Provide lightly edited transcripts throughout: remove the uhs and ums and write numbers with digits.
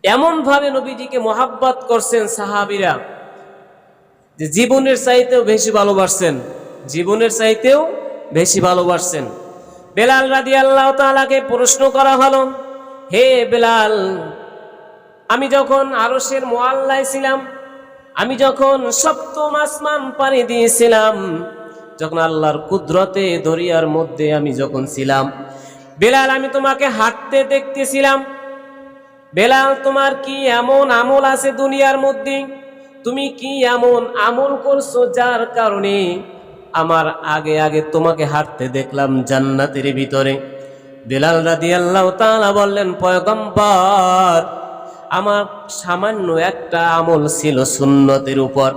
এমন ভাবে নবীজিকে মোহাব্বত করছেন সাহাবীরা যে জীবনের চাইতেও বেশি ভালোবাসছেন, জীবনের চাইতেও বেশি ভালোবাসছেন। বেলাল রাদিয়াল্লাহু তাআলাকে প্রশ্ন করা হলো, হে বেলাল, আমি যখন আরশের মুআল্লায় ছিলাম, আমি যখন সপ্তম আসমান পাড়ি দিয়েছিলাম, যখন আল্লাহর কুদরতে দরিয়ার মধ্যে আমি যখন ছিলাম, বেলাল আমি তোমাকে হাঁটতে দেখতেছিলাম। বেলাল, তোমার কি এমন আমল আছে দুনিয়ার মধ্যে, তুমি কি এমন আমল করছো যার কারণে আমার আগে আগে তোমাকে হাঁটতে দেখলাম জান্নাতের ভিতরে? বেলাল রাদিয়াল্লাহু তাআলা বললেন, পয়গম্বর, আমার সামান্য একটা আমল ছিল সুন্নতের উপর।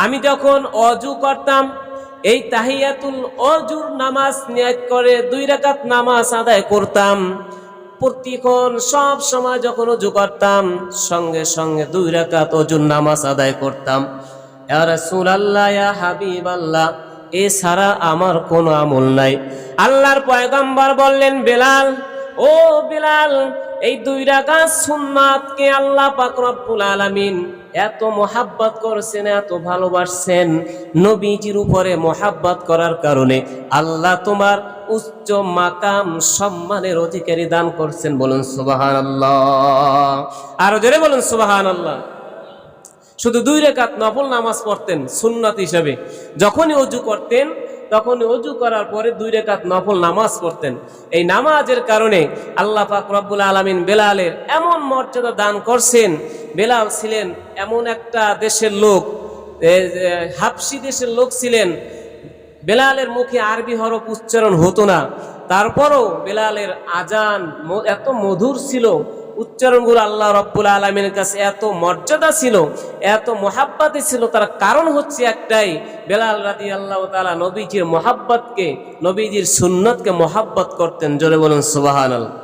আমি যখন অজু করতাম, এই তাহিয়াতুল অজুর নামাজ নিয়ত করে 2 রাকাত নামাজ আদায় করতাম। প্রতিক্ষণ সব সময় যখন অজু করতাম, সঙ্গে সঙ্গে 2 রাকাত অজুর নামাজ আদায় করতাম। ইয়া রাসূলুল্লাহ, ইয়া হাবিবাল্লাহ, এছাড়া আমার কোনো আমল নাই। আল্লাহর পয়গম্বর বললেন, বেলাল, ও বেলাল, এই 2 রাকাত সুন্নাতকে আল্লাহ পাক রব্বুল আলামিন এত মোহাব্বত করছেন, এত ভালোবাসছেন, নবীজির উপরে মোহাব্বত করার কারণে আল্লাহ তোমার উচ্চ মাকাম সম্মানের অধিকারী দান করছেন। বলুন সুবহানাল্লাহ, আরো জোরে বলুন সুবহানাল্লাহ। শুধু 2 রাকাত নফল নামাজ পড়তেন সুন্নাত হিসেবে, যখনই ওযু করতেন তখনই ওযু করার পরে 2 রাকাত নফল নামাজ পড়তেন। এই নামাজের কারণে আল্লাহ পাক রব্বুল আলামিন বেলালের এমন মর্যাদা দান করছেন। বেলাল ছিলেন এমন একটা দেশের লোক, হাবশি দেশের লোক ছিলেন। বেলালের মুখে আরবি হরফ উচ্চারণ হতো না, তারপরও বেলালের আজান এত মধুর ছিল, উচ্চারণগুলো আল্লাহ রব্বুল আলামিনের কাছে এত মর্যাদা ছিল, এত মোহাব্বতে ছিল। তার কারণ হচ্ছে একটাই, বেলাল রাদিয়াল্লাহু তাআলা নবীজির মোহাব্বতকে, নবীজির সুন্নতকে মোহাব্বত করতেন। জোরে বলুন সুবহানাল্লাহ।